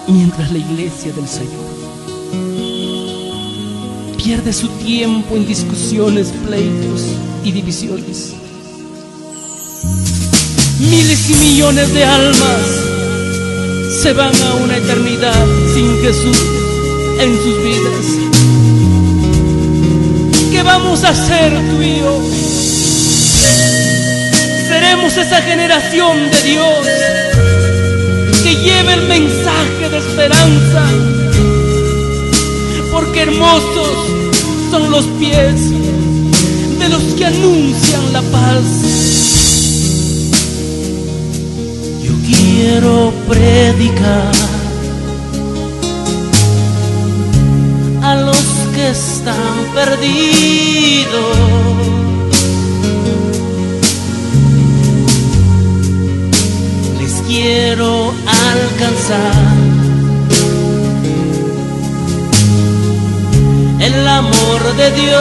mientras la iglesia del Señor pierde su tiempo en discusiones, pleitos y divisiones. Miles y millones de almas se van a una eternidad sin Jesús en sus vidas. ¿Qué vamos a hacer tú y yo? Seremos esa generación de Dios que lleve el mensaje de esperanza, porque hermosos son los pies de los que anuncian la paz. Yo quiero predicar a los que están perdidos. Les quiero alcanzar el amor de Dios.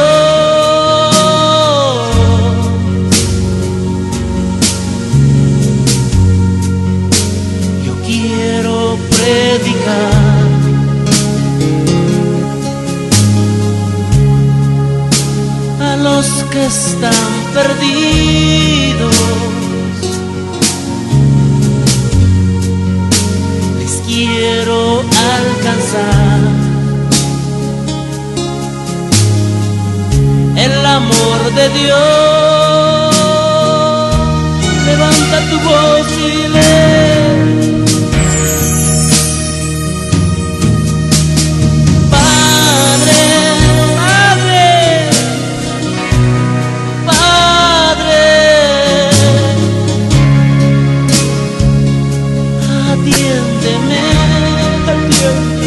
Yo quiero predicar a los que están perdidos. Les quiero alcanzar el amor de Dios. Levanta tu voz y lee. Padre, Padre, Padre, atiéndeme, atiéndeme.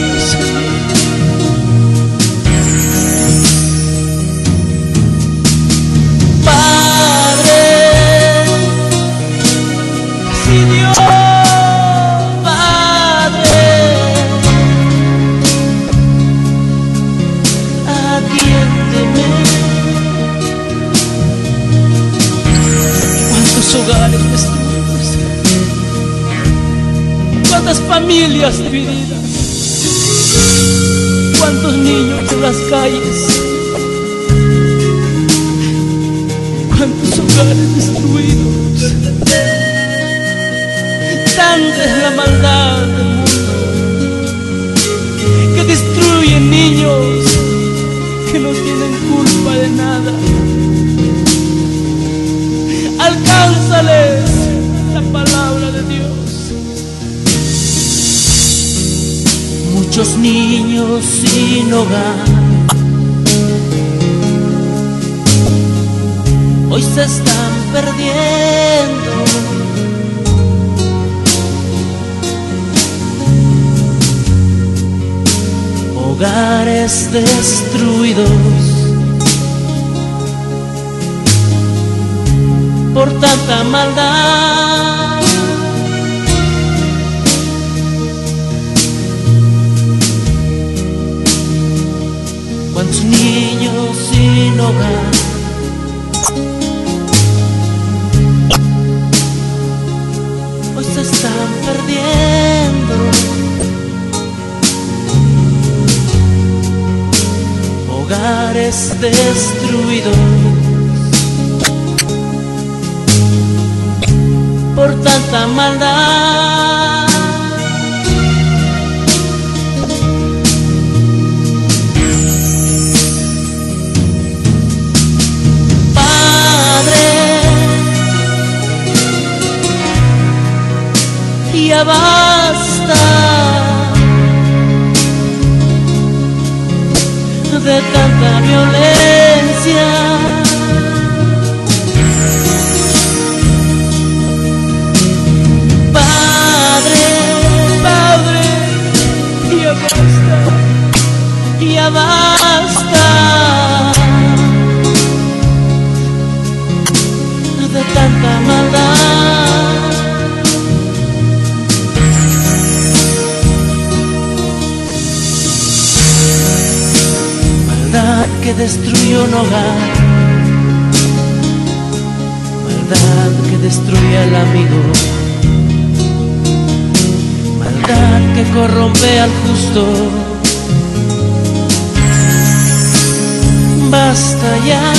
Hogares destruidos, cuántas familias divididas, cuántos niños en las calles, cuántos hogares destruidos. Tanta es la maldad del mundo que destruyen niños que no tienen culpa de nada. Alcánzales la palabra de Dios. Muchos niños sin hogar hoy se están perdiendo. Hogares destruidos por tanta maldad. Cuántos niños sin hogar hoy se están perdiendo. Hogares destruidos por tanta maldad. Padre, ya basta de tanta violencia. Ya basta de tanta maldad. Maldad que destruyó un hogar, maldad que destruye al amigo, maldad que corrompe al justo. Basta ya,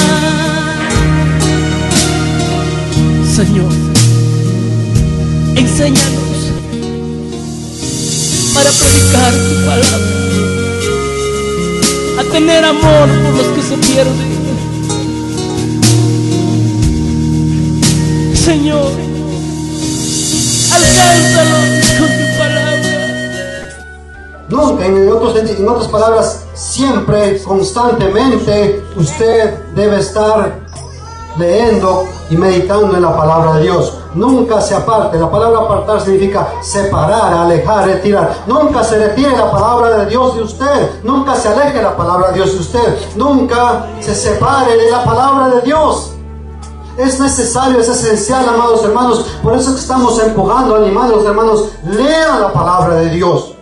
Señor, enséñanos para predicar tu palabra, a tener amor por los que se pierden. Señor, alcánzalos con tu palabra. Nunca, en otras palabras, siempre, constantemente, usted debe estar leyendo y meditando en la palabra de Dios. Nunca se aparte. La palabra apartar significa separar, alejar, retirar. Nunca se retire la palabra de Dios de usted. Nunca se aleje la palabra de Dios de usted. Nunca se separe de la palabra de Dios. Es necesario, es esencial, amados hermanos. Por eso que estamos empujando, animando a los hermanos, lean la palabra de Dios.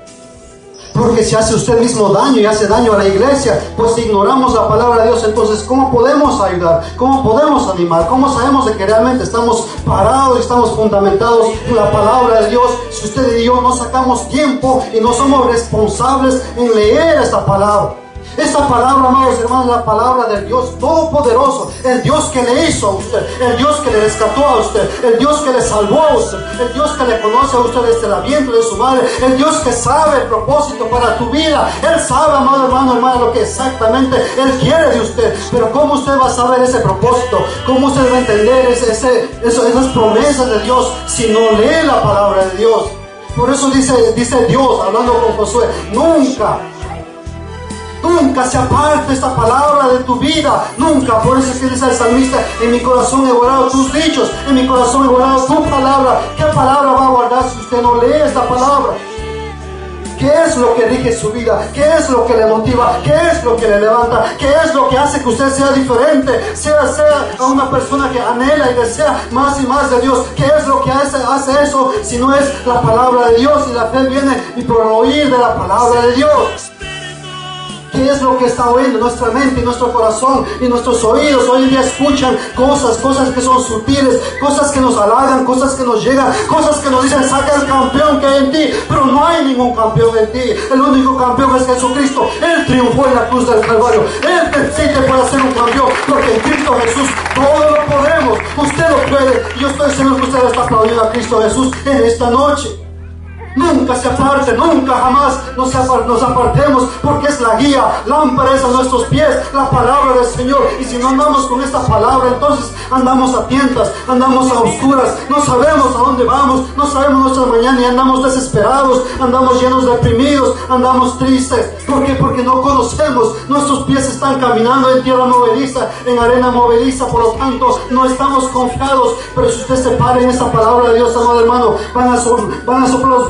Porque si hace usted mismo daño y hace daño a la iglesia, pues si ignoramos la palabra de Dios, entonces ¿cómo podemos ayudar? ¿Cómo podemos animar? ¿Cómo sabemos de que realmente estamos parados y estamos fundamentados en la palabra de Dios? Si usted y yo no sacamos tiempo y no somos responsables en leer esta palabra. Esta palabra, amados hermanos, es la palabra del Dios Todopoderoso, el Dios que le hizo a usted, el Dios que le rescató a usted, el Dios que le salvó a usted, el Dios que le conoce a usted desde el vientre de su madre, el Dios que sabe el propósito para tu vida. Él sabe, amado hermano, hermana, lo que exactamente Él quiere de usted. Pero ¿cómo usted va a saber ese propósito? ¿Cómo usted va a entender esas promesas de Dios si no lee la palabra de Dios? Por eso dice Dios, hablando con Josué, nunca se aparte esta palabra de tu vida, nunca. Por eso es que dice el salmista, en mi corazón he guardado tus dichos, en mi corazón he guardado tu palabra. ¿Qué palabra va a guardar si usted no lee esta palabra? ¿Qué es lo que rige su vida? ¿Qué es lo que le motiva? ¿Qué es lo que le levanta? ¿Qué es lo que hace que usted sea diferente? Sea a una persona que anhela y desea más y más de Dios. ¿Qué es lo que hace eso si no es la palabra de Dios? Y la fe viene y por oír de la palabra de Dios. ¿Qué es lo que está oyendo nuestra mente y nuestro corazón y nuestros oídos? Hoy en día escuchan cosas que son sutiles, cosas que nos halagan, cosas que nos llegan, cosas que nos dicen, saca el campeón que hay en ti. Pero no hay ningún campeón en ti. El único campeón es Jesucristo. Él triunfó en la cruz del Calvario. Él te exige para ser un campeón, porque en Cristo Jesús todo lo podemos. Usted lo puede. Yo estoy seguro que usted está aplaudiendo a Cristo Jesús en esta noche. Nunca se aparte, nunca jamás nos apartemos, porque es la guía, lámpara es a nuestros pies, la palabra del Señor. Y si no andamos con esta palabra, entonces andamos a tientas, andamos a oscuras, no sabemos a dónde vamos, no sabemos nuestra mañana y andamos desesperados, andamos llenos de deprimidos, andamos tristes. ¿Por qué? Porque no conocemos, nuestros pies están caminando en tierra movediza, en arena movediza, por lo tanto no estamos confiados. Pero si usted se para en esta palabra de Dios, amado hermano, van a soplar los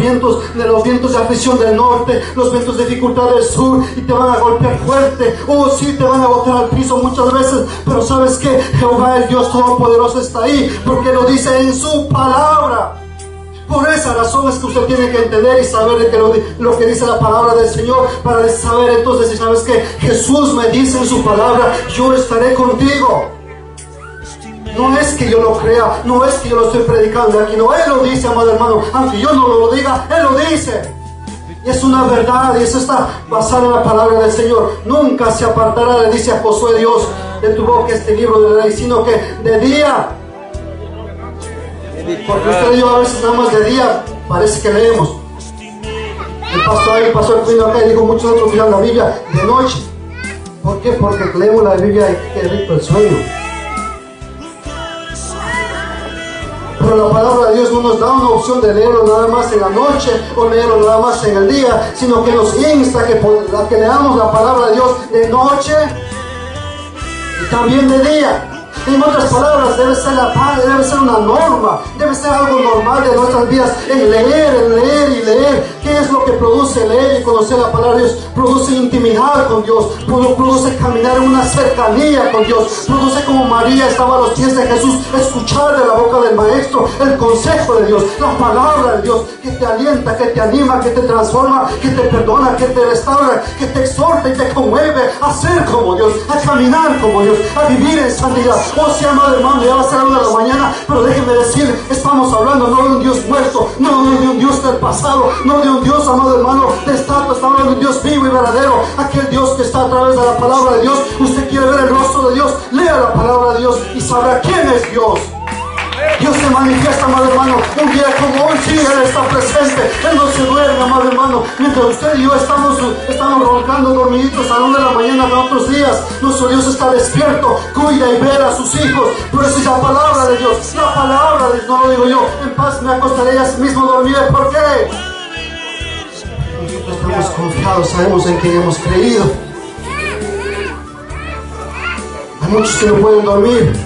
vientos de aflicción del norte, los vientos de dificultad del sur, y te van a golpear fuerte. Oh, sí, te van a botar al piso muchas veces, pero ¿sabes qué? Jehová, el Dios Todopoderoso, está ahí, porque lo dice en su palabra. Por esa razón es que usted tiene que entender y saber de que lo que dice la palabra del Señor, para saber entonces, si sabes que Jesús me dice en su palabra, yo estaré contigo. No es que yo lo crea, no es que yo lo estoy predicando aquí, no, Él lo dice, amado hermano, aunque yo no lo diga, Él lo dice. Y es una verdad, y eso está basado en la palabra del Señor. Nunca se apartará, le dice a Josué Dios, de tu boca este libro de la ley, sino que de día. Porque usted y yo a veces nada más de día parece que leemos. El pastor vino acá y dijo, muchos otros miran la Biblia de noche. ¿Por qué? Porque leemos la Biblia y queda rico el sueño. Pero la palabra de Dios no nos da una opción de leerlo nada más en la noche o leerlo nada más en el día, sino que nos insta a que leamos la palabra de Dios de noche y también de día. En otras palabras, debe ser una norma, debe ser algo normal de nuestras vidas, en leer y leer. ¿Qué es lo que produce leer y conocer la palabra de Dios? Produce intimidad con Dios, produce caminar en una cercanía con Dios, produce como María estaba a los pies de Jesús, escuchar de la boca del Maestro el consejo de Dios, la palabra de Dios, que te alienta, que te anima, que te transforma, que te perdona, que te restaura, que te exhorta y te conmueve a ser como Dios, a caminar como Dios, a vivir en santidad. O sea, amado hermano, ya va a ser 1 de la mañana, pero déjeme decir, estamos hablando no de un Dios muerto, no de un Dios del pasado, no de un Dios, amado hermano, de estatua. Estamos hablando de un Dios vivo y verdadero, aquel Dios que está a través de la palabra de Dios. Usted quiere ver el rostro de Dios, lea la palabra de Dios y sabrá quién es Dios. Dios se manifiesta, amado hermano, un día como hoy. Sí, Él está presente, Él no se duerme, amado hermano. Mientras usted y yo estamos roncando dormiditos a la 1 de la mañana de otros días, nuestro Dios está despierto, cuida y vela a sus hijos. Por eso es la palabra de Dios, la palabra de Dios, no lo digo yo. En paz me acostaré y así mismo dormiré. ¿Por qué? Nosotros estamos confiados, sabemos en quién hemos creído. Hay muchos que no pueden dormir,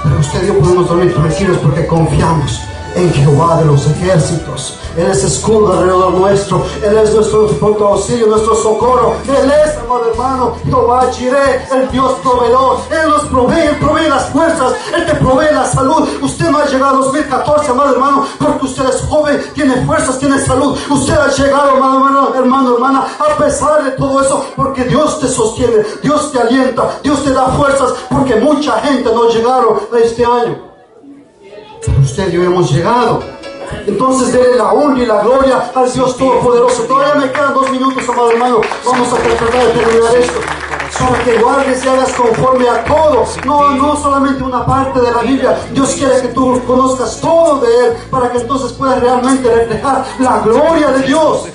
pero usted y yo podemos dormir tranquilos porque confiamos en Jehová de los ejércitos. Él es escudo alrededor nuestro, Él es nuestro pronto auxilio, nuestro socorro. Él es, amado hermano, Jehová Jireh, el Dios proveedor. Él nos provee, Él provee las fuerzas, Él te provee la salud. Usted no ha llegado a 2014, amado hermano, porque usted es joven, tiene fuerzas, tiene salud. Usted ha llegado, amado hermano, hermana, a pesar de todo eso, porque Dios te sostiene, Dios te alienta, Dios te da fuerzas, porque mucha gente no llegaron a este año. Pero usted y yo hemos llegado. Entonces denle la honra y la gloria al Dios Todopoderoso. Todavía me quedan 2 minutos, amado hermano. Vamos a tratar de terminar esto, para que guardes y hagas conforme a todo. No solamente una parte de la Biblia. Dios quiere que tú conozcas todo de Él, para que entonces puedas realmente reflejar la gloria de Dios.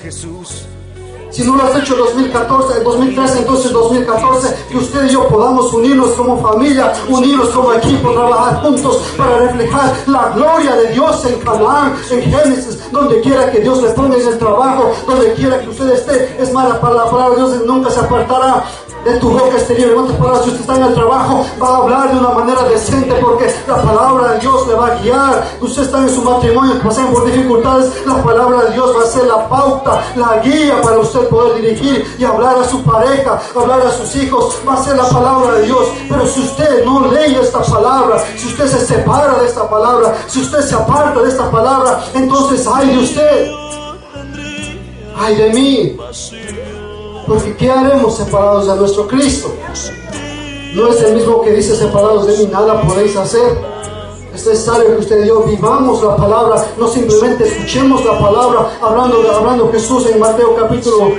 Si no lo has hecho en 2014, en 2013, entonces en 2014, que usted y yo podamos unirnos como familia, unirnos como equipo, trabajar juntos para reflejar la gloria de Dios en Canaán, en Génesis, donde quiera que Dios le ponga en el trabajo, donde quiera que usted esté. Es más, la palabra de Dios nunca se apartará de tu boca exterior. En otras palabras, si usted está en el trabajo, va a hablar de una manera decente, porque la palabra de Dios le va a guiar. Usted está en su matrimonio, pasan por dificultades, la palabra de Dios va a ser la pauta, la guía para usted poder dirigir y hablar a su pareja, hablar a sus hijos. Va a ser la palabra de Dios. Pero si usted no lee esta palabra, si usted se separa de esta palabra, si usted se aparta de esta palabra, entonces ay de usted, ay de mí. Porque ¿qué haremos separados de nuestro Cristo? No es el mismo que dice: separados de mí nada podéis hacer. Es necesario que usted y yo vivamos la palabra, no simplemente escuchemos la palabra. Hablando Jesús en Mateo capítulo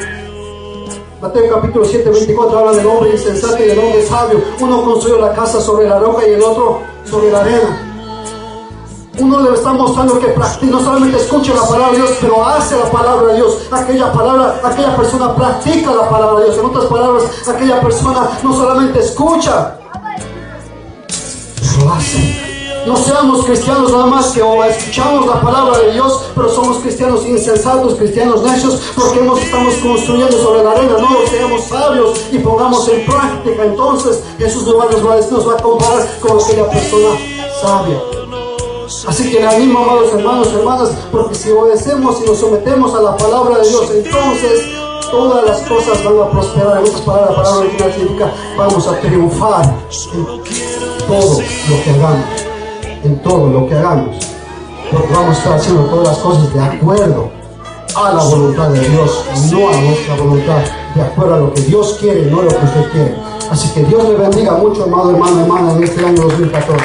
7, 24, habla del hombre insensato y del hombre sabio. Uno construyó la casa sobre la roca y el otro sobre la arena. Uno le está mostrando que no solamente escucha la palabra de Dios, pero hace la palabra de Dios. Aquella persona practica la palabra de Dios. En otras palabras, aquella persona no solamente escucha, pero hace. No seamos cristianos nada más que escuchamos la palabra de Dios, pero somos cristianos insensatos, cristianos necios, porque estamos construyendo sobre la arena. No, seamos sabios y pongamos en práctica. Entonces Jesús nos va a comparar con aquella persona sabia. Así que le animo, amados hermanos y hermanas, porque si obedecemos y nos sometemos a la palabra de Dios, entonces todas las cosas van a prosperar. En otras palabras, la palabra original significa: vamos a triunfar en todo lo que hagamos. En todo lo que hagamos, porque vamos a estar haciendo todas las cosas de acuerdo a la voluntad de Dios, no a nuestra voluntad, de acuerdo a lo que Dios quiere, no a lo que usted quiere. Así que Dios le bendiga mucho, amado hermano, hermana, en este año 2014.